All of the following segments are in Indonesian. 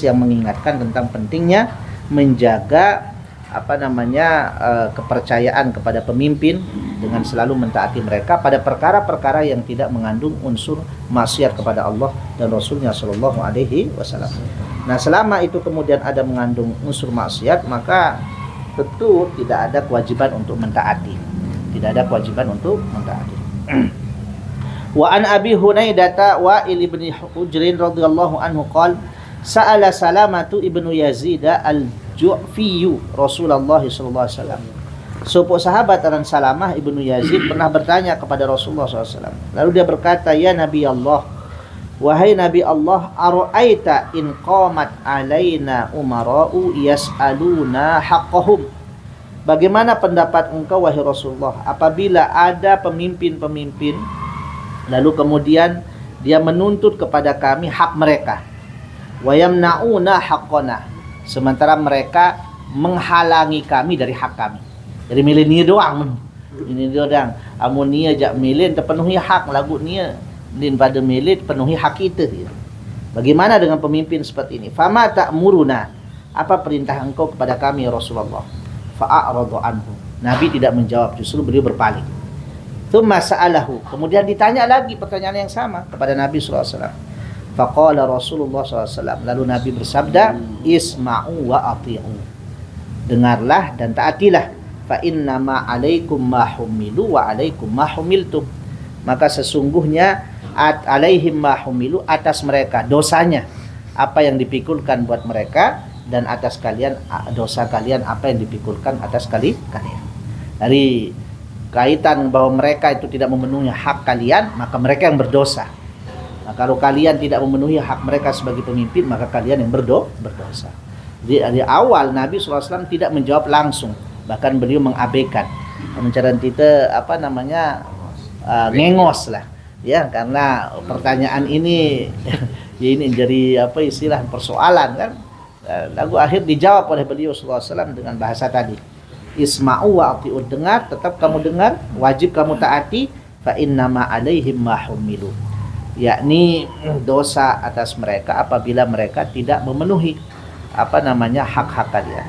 yang mengingatkan tentang pentingnya menjaga kepercayaan kepada pemimpin dengan selalu mentaati mereka pada perkara-perkara yang tidak mengandung unsur maksiat kepada Allah dan Rasulnya Shallallahu Alaihi Wasallam. Nah, selama itu kemudian ada mengandung unsur maksiat, maka tentu tidak ada kewajiban untuk mentaati. Tidak ada kewajiban untuk mentaati. Wa an Abi Hunaidata wa ibn Hujrin radhiyallahu anhu qala sa'ala Salamatu ibnu Yazid al-Ju'fiyu Rasulullah sallallahu alaihi wasallam. Sepupu sahabat aran Salamah ibnu Yazid pernah bertanya kepada Rasulullah SAW. Lalu dia berkata, ya Nabi Allah, wahai Nabi Allah, ara'aita in qamat alaina umara'u yas'aluna haqqahum. Bagaimana pendapat engkau wahai Rasulullah apabila ada pemimpin-pemimpin lalu kemudian dia menuntut kepada kami hak mereka, wa yamna'una haqqana, sementara mereka menghalangi kami dari hak kami. Jadi milih nia doang. Ini doang. Amun nia jak milih terpenuhi hak lagu nia din pada milih penuhi hak kita. Bagaimana dengan pemimpin seperti ini? Fama ta'muruna, apa perintah engkau kepada kami ya Rasulullah? Fa'aradu anhu. Nabi tidak menjawab, justru beliau berpaling. Tsumma sa'alahu, kemudian ditanya lagi pertanyaan yang sama kepada Nabi sallallahu alaihi wasallam. Faqala Rasulullah sallallahu alaihi wasallam, lalu Nabi bersabda, isma'u wa ati'u. Dengarlah dan taatilah. Fa inna ma 'alaikum ma humilu wa 'alaikum ma humiltum. Maka sesungguhnya alaihim ma humilu, atas mereka dosanya apa yang dipikulkan buat mereka, dan atas kalian dosa kalian apa yang dipikulkan atas kalian. Dari kaitan bahwa mereka itu tidak memenuhi hak kalian, maka mereka yang berdosa. Nah, kalau kalian tidak memenuhi hak mereka sebagai pemimpin, maka kalian yang berdosa. Jadi dari awal Nabi SAW tidak menjawab langsung, bahkan beliau mengabaikan, mencaran kita ngengos lah, ya, karena pertanyaan ini ya ini jadi istilah persoalan kan. Lalu akhir dijawab oleh beliau SAW dengan bahasa tadi, isma'u wa ati'u, dengar, tetap kamu dengar, wajib kamu taati, fa innama 'alaihim ma humilu, yakni dosa atas mereka apabila mereka tidak memenuhi hak-hak kalian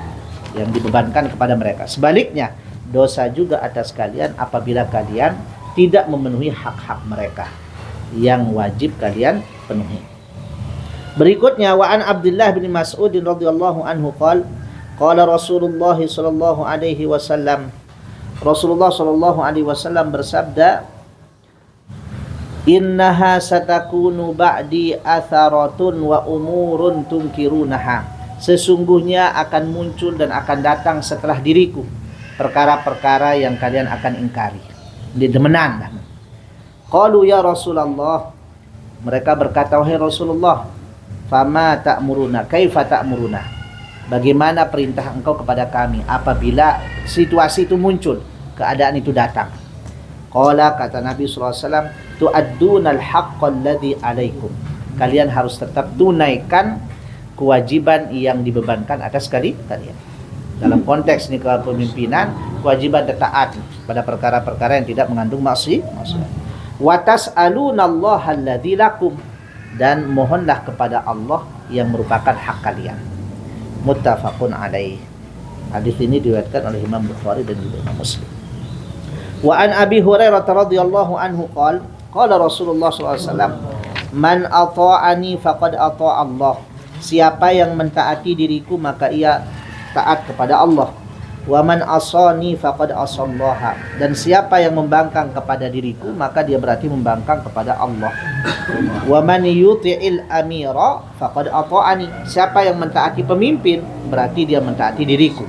yang dibebankan kepada mereka. Sebaliknya, dosa juga atas kalian apabila kalian tidak memenuhi hak-hak mereka yang wajib kalian penuhi. Berikutnya, wa an Abdullah bin Mas'ud radhiyallahu anhu qala Rasulullah sallallahu alaihi wasallam, Rasulullah sallallahu alaihi wasallam bersabda, innaha satakunu ba'di atharatun wa umurun tunkirunaha, sesungguhnya akan muncul dan akan datang setelah diriku perkara-perkara yang kalian akan ingkari, demenan. Qalu ya Rasulullah, mereka berkata, wahai Rasulullah, fama ta'muruna, kaifa ta'muruna, bagaimana perintah engkau kepada kami apabila situasi itu muncul, keadaan itu datang. Qala, kata Nabi SAW, tu'addunal haqqal ladzi alaikum, kalian harus tetap tunaikan kewajiban yang dibebankan atas kalian. Dalam konteks ini kepemimpinan, kewajiban taat pada perkara-perkara yang tidak mengandung maksiat. Wa tas'alunallaha alladzi lakum, dan mohonlah kepada Allah yang merupakan hak kalian. Muttafaqun alaih. Hadis ini diriwayatkan oleh Imam Bukhari dan juga Imam Muslim. Wa an Abi Hurairah radhiyallahu anhu qala Rasulullah sallallahu alaihi wasallam, man ata'ani faqad ata'a Allah, siapa yang mentaati diriku maka ia taat kepada Allah. Wa man asani faqad asallaha, dan siapa yang membangkang kepada diriku maka dia berarti membangkang kepada Allah. Wa man yuti'il amira faqad ata'ani, siapa yang mentaati pemimpin berarti dia mentaati diriku.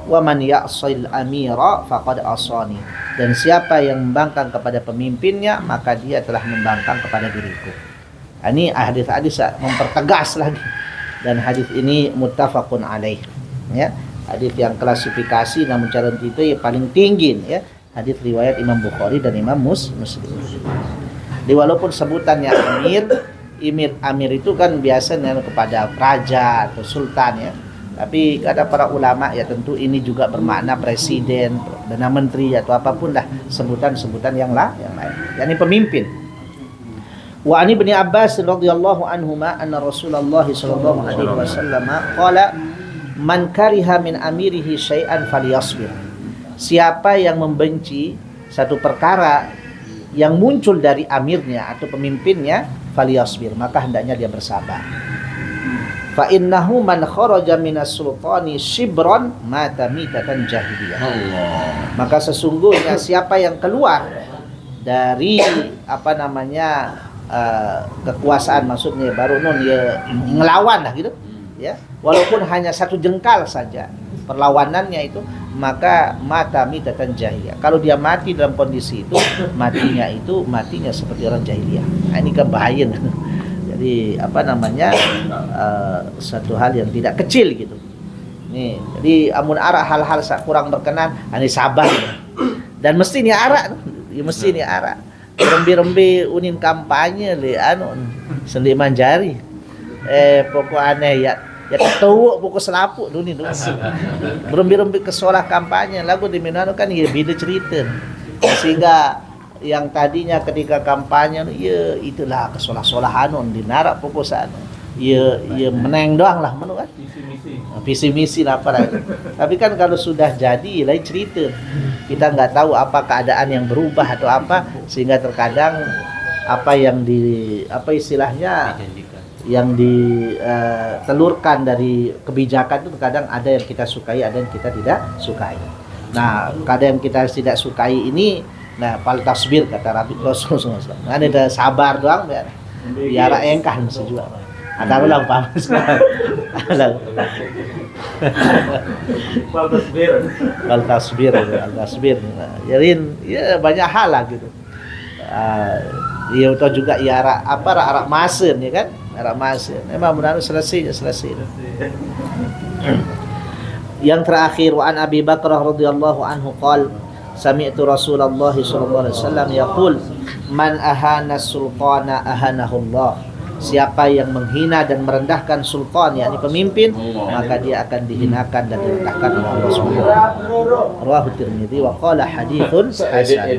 Wa man ya'sil amira faqad asani, dan siapa yang membangkang kepada pemimpinnya maka dia telah membangkang kepada diriku. Ini hadis-hadis mempertegas lagi, dan hadis ini muttafaqun alaih, ya. Hadis yang klasifikasi namun cara itu yang paling tinggi, ya. Hadis riwayat Imam Bukhari dan Imam Muslim. Di walaupun sebutannya amir itu kan biasanya kepada raja atau sultan, ya. Tapi kata para ulama, ya tentu ini juga bermakna presiden, perdana menteri atau apapun lah sebutan-sebutan yang lain. Yani pemimpin. Wa ani ibni Abbas radhiyallahu anhuma anna Rasulullah sallallahu alaihi wasallam qala man kariha min amirihi syai'an falyasbir. Siapa yang membenci satu perkara yang muncul dari amirnya atau pemimpinnya, falyasbir, maka hendaknya dia bersabar. Fa innahu man kharaja minas sultani shibran mata mitatan jahiliyah. Maka sesungguhnya siapa yang keluar dari kekuasaan, maksudnya baru ya ngelawan lah gitu ya, walaupun hanya satu jengkal saja perlawanannya itu, maka mata mitatan jahiliyah. Kalau dia mati dalam kondisi itu, matinya seperti orang jahiliyah. Nah, ini kan bahaya. Jadi satu hal yang tidak kecil gitu. Nih, jadi amun arak hal-hal kurang berkenan, ini sabar. Dan mesti ni arak, Rembi-rembi unin kampanye le sendi manjari. Pokok aneh ya ketua pokok selapuk dulu nih. Rembi-rembi ke sekolah kampanye lagu di Minano kan ya beda cerita. Sehingga yang tadinya ketika kampanye ya itulah ke sekolah-sekolah dinarak pokok sana. Ya meneng doang lah kan. Visi misi lah apa. Tapi kan kalau sudah jadi lain cerita. Kita nggak tahu apa keadaan yang berubah atau apa, sehingga terkadang yang ditelurkan dari kebijakan itu terkadang ada yang kita sukai, ada yang kita tidak sukai. Nah, kadang yang kita tidak sukai ini, fal tasbir kata Rasulullah SAW. Ada sabar doang ya engkah mesti juga. Ada ulang paham sekarang. Fal tasbir. Jadi ya banyak hal lah gitu. Ya itu juga ya arak masen ya kan? Arak masen. Memang benar selesai. Yang terakhir, wa an Abi Bakrah radhiyallahu anhu qala sami'tu Rasulullah sallallahu alaihi wasallam yaqul man ahana sultana ahanahu Allah. Siapa yang menghina dan merendahkan sultan, yakni pemimpin, maka dia akan dihinakan dan direndahkan oleh Allah Subhanahu wa taala. Rawahu Tirmidzi wa qala haditsun hasan.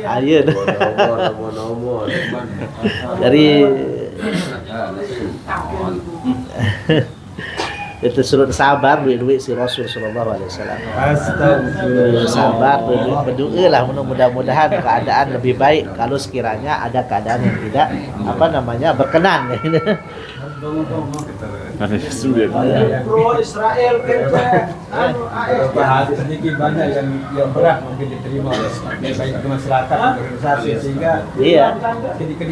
Ayo. Dari itu suruh sabar duit si Rasul sallallahu alaihi wasallam. Astagfirullah. Sabar berdoa lah, mudah-mudahan keadaan lebih baik kalau sekiranya ada keadaan yang tidak berkenan. Pro Israel hadis sedikit banyak yang berat mungkin diterima oleh banyak masyarakat organisasi, sehingga sedikit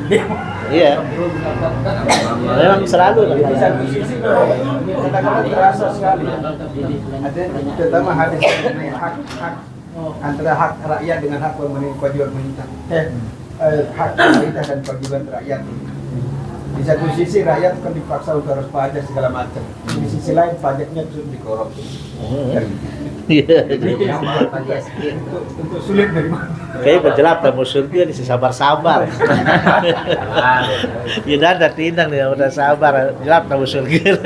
demo. Iya. Memang selalu kadang-kadang terasa sekali. Ada terutama hadis mengenai hak antara hak rakyat dengan hak kewajiban pemerintah. Hak pemerintah dan kewajiban rakyat. Di satu sisi rakyat kan dipaksa untuk harus pajak segala macam. Di sisi lain pajaknya terus dikorupsi. Untuk sulit dari mana? Kayak berjelap lah musuh dia di sabar-sabar. Ya ada tinang dia udah sabar, jelap lah musuh dia.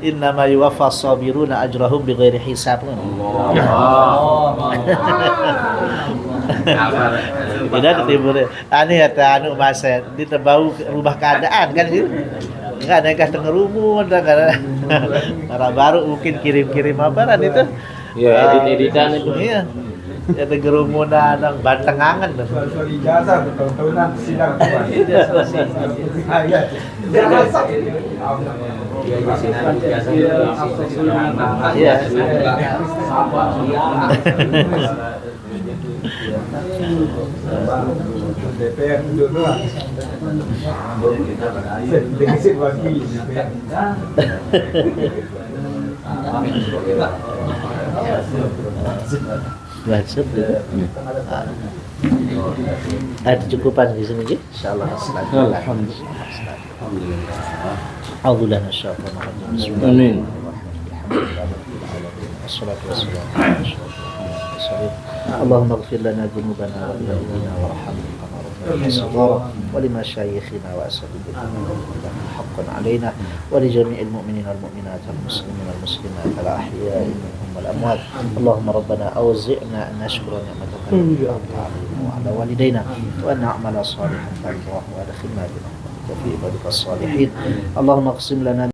Innama yuwaffas sabiruna ajrahum bighairi hisab. Tidak timur. Aneh kata masa ditebau rubah keadaan kan gitu. Enggak ada yang tengah rumun karena baru mungkin kirim-kirim apaan itu. Ya, editan itu. Iya. Ya gerumunan nang bantengangan tuh. Soal ijazah bertahun-tahunan sidang. DPR duduk doang. Defisit wakil DPR. Wajib. Ada cukupan di sini ya? Insyaallah. Alhamdulillah. Alhamdulillah insyaallah. Amin. Wassalatu wassalamu ala rasulillah. اللهم اغفر لنا ذنوبنا ولوالدينا وارحمنا كما ربنا صغارا ولمشايخنا واساتذتنا حقا علينا ولجميع المؤمنين والمؤمنات والمسلمين والمسلمات الاحياء منهم والاموات. اللهم ربنا اوزعنا ان نشكر نعمتك التي انعمت علينا وعلى والدينا وان نعمل صالحا ترضاه وادخلنا برحمتك في عبادك الصالحين. اللهم اقسم لنا